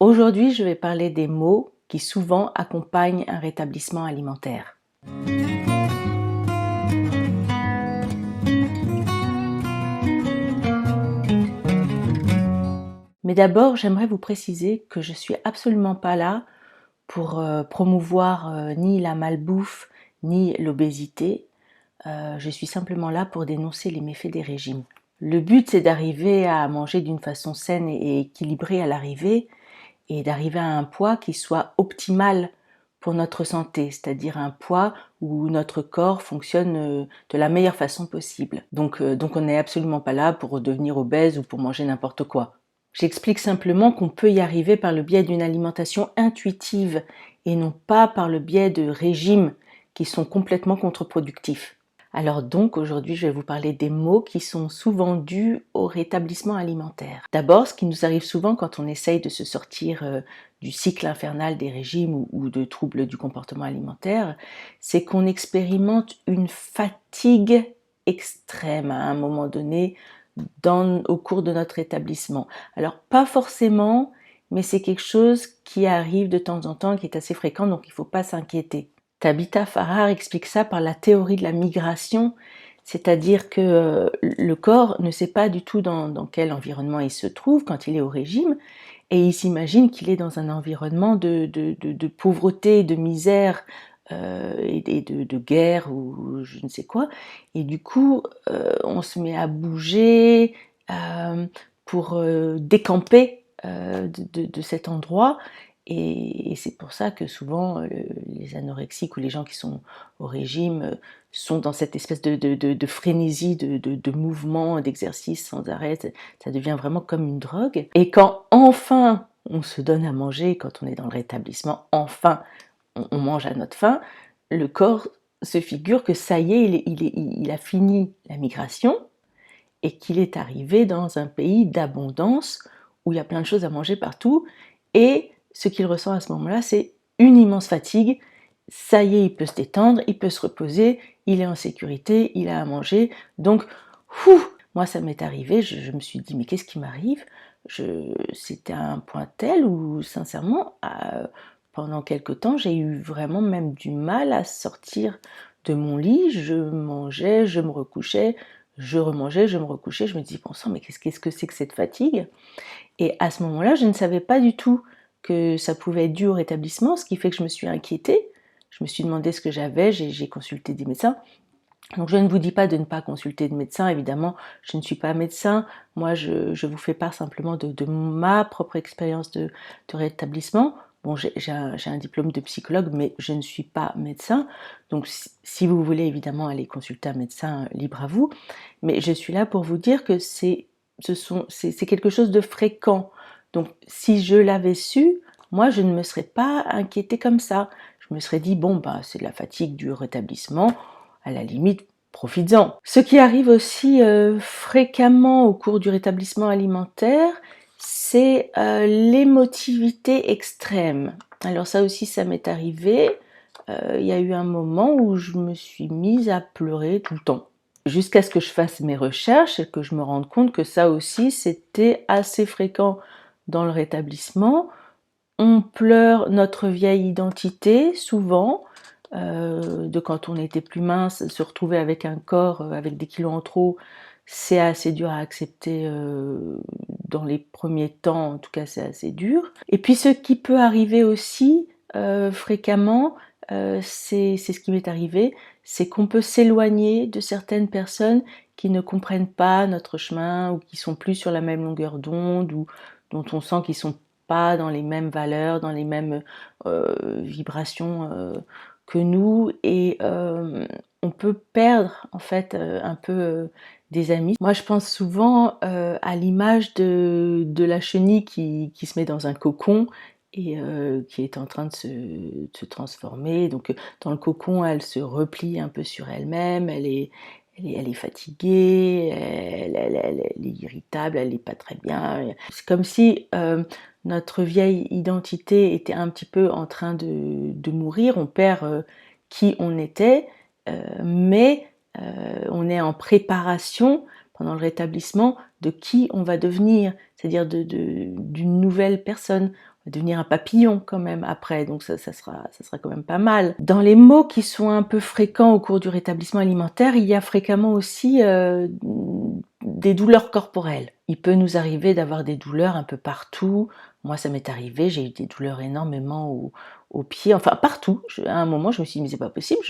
Aujourd'hui, je vais parler des maux qui souvent accompagnent un rétablissement alimentaire. Mais d'abord, j'aimerais vous préciser que je suis absolument pas là pour promouvoir ni la malbouffe ni l'obésité. Je suis simplement là pour dénoncer les méfaits des régimes. Le but, c'est d'arriver à manger d'une façon saine et équilibrée à l'arrivée et d'arriver à un poids qui soit optimal pour notre santé, c'est-à-dire un poids où notre corps fonctionne de la meilleure façon possible. Donc on n'est absolument pas là pour devenir obèse ou pour manger n'importe quoi. J'explique simplement qu'on peut y arriver par le biais d'une alimentation intuitive et non pas par le biais de régimes qui sont complètement contre-productifs. Alors donc aujourd'hui je vais vous parler des maux qui sont souvent dus au rétablissement alimentaire. D'abord, ce qui nous arrive souvent quand on essaye de se sortir du cycle infernal des régimes ou de troubles du comportement alimentaire, c'est qu'on expérimente une fatigue extrême à un moment donné au cours de notre rétablissement. Alors pas forcément, mais c'est quelque chose qui arrive de temps en temps, qui est assez fréquent, donc il ne faut pas s'inquiéter. Tabitha Farrar explique ça par la théorie de la migration, c'est-à-dire que le corps ne sait pas du tout dans quel environnement il se trouve quand il est au régime, et il s'imagine qu'il est dans un environnement de pauvreté, de misère et de guerre ou je ne sais quoi, et du coup on se met à bouger pour décamper de cet endroit. Et c'est pour ça que souvent les anorexiques ou les gens qui sont au régime sont dans cette espèce de frénésie de mouvement, d'exercice sans arrêt. Ça devient vraiment comme une drogue. Et quand enfin on se donne à manger, quand on est dans le rétablissement, enfin on mange à notre faim, le corps se figure que ça y est, il a fini la migration et qu'il est arrivé dans un pays d'abondance où il y a plein de choses à manger partout, et ce qu'il ressent à ce moment-là, c'est une immense fatigue. Ça y est, il peut se détendre, il peut se reposer, il est en sécurité, il a à manger. Donc, moi ça m'est arrivé, je me suis dit mais qu'est-ce qui m'arrive? C'était à un point tel où sincèrement, pendant quelque temps, j'ai eu vraiment même du mal à sortir de mon lit. Je mangeais, je me recouchais, je remangeais, je me recouchais. Je me dis bon sang, mais qu'est-ce que c'est que cette fatigue? Et à ce moment-là, je ne savais pas du tout que ça pouvait être dû au rétablissement, ce qui fait que je me suis inquiétée. Je me suis demandé ce que j'avais, j'ai consulté des médecins. Donc je ne vous dis pas de ne pas consulter de médecin, évidemment, je ne suis pas médecin. Moi, je vous fais part simplement de ma propre expérience de rétablissement. Bon, j'ai un diplôme de psychologue, mais je ne suis pas médecin. Donc si vous voulez évidemment aller consulter un médecin, libre à vous. Mais je suis là pour vous dire que c'est quelque chose de fréquent. Donc si je l'avais su, moi je ne me serais pas inquiétée comme ça. Je me serais dit, bon, bah, c'est de la fatigue du rétablissement, à la limite, profites-en. Ce qui arrive aussi fréquemment au cours du rétablissement alimentaire, c'est l'émotivité extrême. Alors ça aussi, ça m'est arrivé. Il y a eu un moment où je me suis mise à pleurer tout le temps. Jusqu'à ce que je fasse mes recherches et que je me rende compte que ça aussi, c'était assez fréquent dans le rétablissement. On pleure notre vieille identité, souvent, de quand on était plus mince, se retrouver avec un corps avec des kilos en trop, c'est assez dur à accepter dans les premiers temps, en tout cas c'est assez dur. Et puis ce qui peut arriver aussi fréquemment, c'est ce qui m'est arrivé, c'est qu'on peut s'éloigner de certaines personnes qui ne comprennent pas notre chemin ou qui sont plus sur la même longueur d'onde ou dont on sent qu'ils sont pas dans les mêmes valeurs, dans les mêmes vibrations que nous, et on peut perdre en fait un peu des amis. Moi je pense souvent à l'image de la chenille qui se met dans un cocon et qui est en train de se transformer. Donc dans le cocon, elle se replie un peu sur elle-même, elle est fatiguée, elle est irritable, elle n'est pas très bien. C'est comme si notre vieille identité était un petit peu en train de mourir. On perd qui on était, mais on est en préparation pendant le rétablissement de qui on va devenir, c'est-à-dire d'une nouvelle personne. devenir un papillon quand même après, donc ça sera quand même pas mal. Dans les maux qui sont un peu fréquents au cours du rétablissement alimentaire, il y a fréquemment aussi des douleurs corporelles. Il peut nous arriver d'avoir des douleurs un peu partout. Moi, ça m'est arrivé, j'ai eu des douleurs énormément aux pieds, enfin partout. À un moment, je me suis dit, mais c'est pas possible,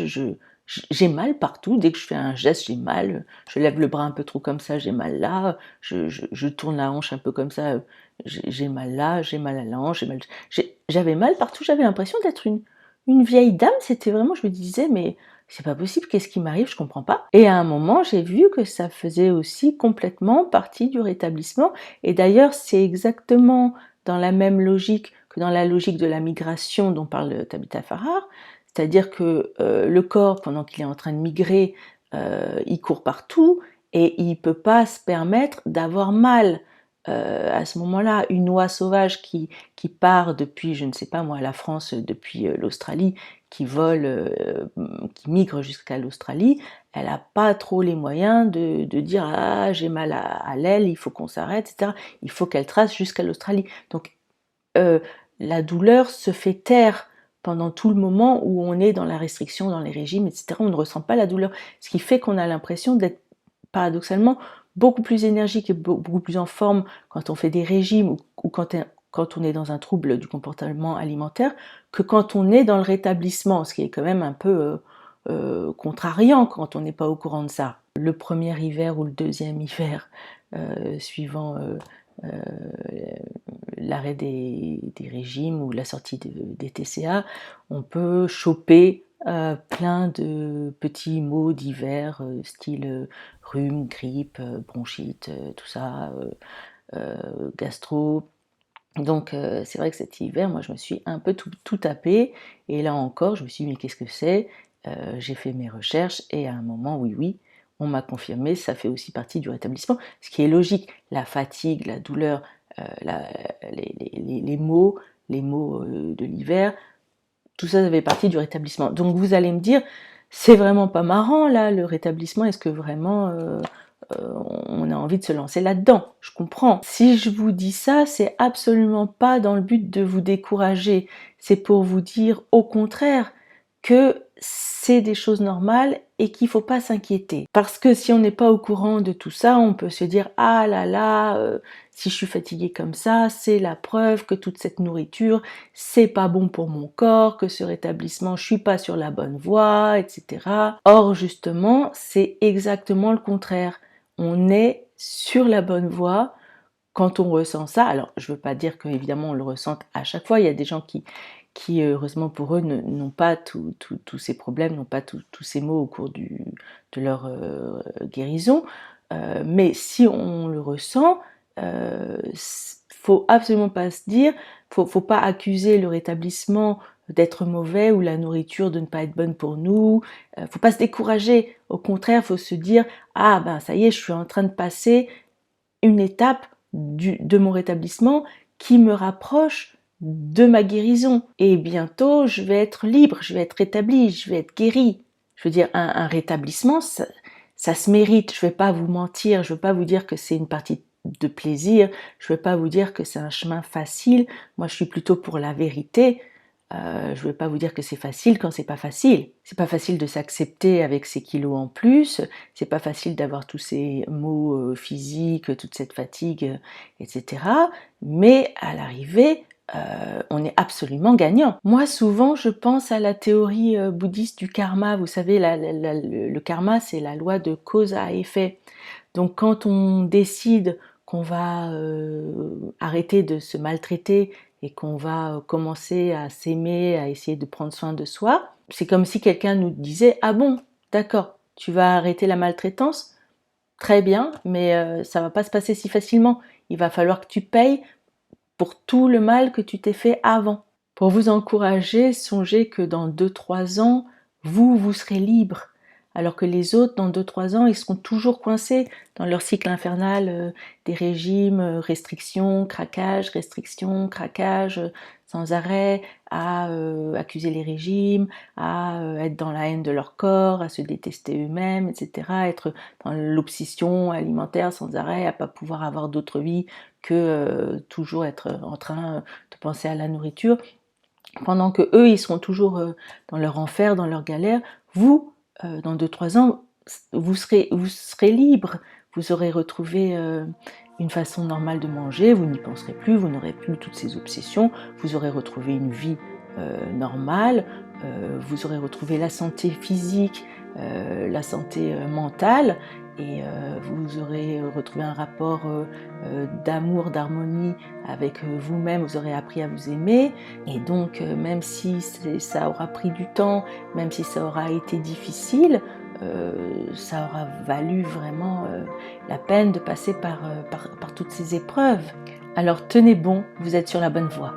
j'ai mal partout. Dès que je fais un geste, j'ai mal. Je lève le bras un peu trop comme ça, j'ai mal là. Je tourne la hanche un peu comme ça, j'ai mal là, j'ai mal à la hanche, j'avais mal partout. J'avais l'impression d'être une vieille dame. C'était vraiment, je me disais, mais c'est pas possible, qu'est-ce qui m'arrive, je comprends pas. Et à un moment, j'ai vu que ça faisait aussi complètement partie du rétablissement. Et d'ailleurs, c'est exactement dans la même logique que dans la logique de la migration dont parle Tabitha Farrar, c'est-à-dire que le corps, pendant qu'il est en train de migrer, il court partout et il peut pas se permettre d'avoir mal. À ce moment-là, une oie sauvage qui part depuis, je ne sais pas moi, la France, depuis l'Australie, qui vole, qui migre jusqu'à l'Australie, elle n'a pas trop les moyens de dire ah j'ai mal à l'aile, il faut qu'on s'arrête, etc. Il faut qu'elle trace jusqu'à l'Australie. Donc la douleur se fait taire pendant tout le moment où on est dans la restriction, dans les régimes, etc. On ne ressent pas la douleur, ce qui fait qu'on a l'impression d'être paradoxalement beaucoup plus énergique et beaucoup plus en forme quand on fait des régimes ou quand on est dans un trouble du comportement alimentaire que quand on est dans le rétablissement, ce qui est quand même un peu contrariant quand on n'est pas au courant de ça. Le premier hiver ou le deuxième hiver, suivant euh, l'arrêt des régimes ou la sortie des TCA, on peut choper plein de petits maux divers, style rhume, grippe, bronchite, tout ça, gastro. Donc c'est vrai que cet hiver, moi je me suis un peu tout tapé, et là encore je me suis dit mais qu'est-ce que c'est? J'ai fait mes recherches et à un moment, oui, on m'a confirmé, ça fait aussi partie du rétablissement, ce qui est logique. La fatigue, la douleur, les maux, de l'hiver, tout ça fait partie du rétablissement. Donc vous allez me dire, c'est vraiment pas marrant là, le rétablissement, est-ce que vraiment on a envie de se lancer là-dedans? Je comprends. Si je vous dis ça, c'est absolument pas dans le but de vous décourager, c'est pour vous dire au contraire que c'est des choses normales et qu'il faut pas s'inquiéter. Parce que si on n'est pas au courant de tout ça, on peut se dire ah là là, si je suis fatiguée comme ça, c'est la preuve que toute cette nourriture, c'est pas bon pour mon corps, que ce rétablissement, je suis pas sur la bonne voie, etc. Or justement, c'est exactement le contraire. On est sur la bonne voie quand on ressent ça. Alors, je veux pas dire que évidemment on le ressente à chaque fois. Il y a des gens qui heureusement pour eux, n'ont pas tous ces problèmes, n'ont pas tous ces maux au cours de leur guérison. Mais si on le ressent, faut absolument pas se dire, faut pas accuser le rétablissement d'être mauvais ou la nourriture de ne pas être bonne pour nous. Faut pas se décourager. Au contraire, faut se dire ah ben ça y est, je suis en train de passer une étape de mon rétablissement qui me rapproche de ma guérison. Et bientôt, je vais être libre, je vais être rétablie, je vais être guérie. Je veux dire, un rétablissement, ça se mérite. Je ne vais pas vous mentir, je ne veux pas vous dire que c'est une partie de plaisir, je ne veux pas vous dire que c'est un chemin facile. Moi, je suis plutôt pour la vérité. Je ne vais pas vous dire que c'est facile quand c'est pas facile. C'est pas facile de s'accepter avec ses kilos en plus. C'est pas facile d'avoir tous ces maux physiques, toute cette fatigue, etc. Mais à l'arrivée, on est absolument gagnant. Moi, souvent, je pense à la théorie bouddhiste du karma. Vous savez, le karma, c'est la loi de cause à effet. Donc, quand on décide qu'on va arrêter de se maltraiter et qu'on va commencer à s'aimer, à essayer de prendre soin de soi, c'est comme si quelqu'un nous disait « Ah bon, d'accord, tu vas arrêter la maltraitance? Très bien, mais ça va pas se passer si facilement. Il va falloir que tu payes pour tout le mal que tu t'es fait avant. » Pour vous encourager, songez que dans 2-3 ans, vous serez libre. Alors que les autres, dans 2-3 ans, ils seront toujours coincés dans leur cycle infernal des régimes, restriction, craquage, sans arrêt, à accuser les régimes, à être dans la haine de leur corps, à se détester eux-mêmes, etc., à être dans l'obsession alimentaire sans arrêt, à pas pouvoir avoir d'autre vie que toujours être en train de de penser à la nourriture, pendant que eux, ils seront toujours dans leur enfer, dans leur galère. Vous, dans 2-3 ans, vous serez libre, vous aurez retrouvé une façon normale de manger, vous n'y penserez plus, vous n'aurez plus toutes ces obsessions, vous aurez retrouvé une vie normale, vous aurez retrouvé la santé physique, la santé mentale, et vous aurez retrouvé un rapport d'amour, d'harmonie avec vous-même, vous aurez appris à vous aimer, et donc même si ça aura pris du temps, même si ça aura été difficile, ça aura valu vraiment la peine de passer par toutes ces épreuves. Alors tenez bon, vous êtes sur la bonne voie.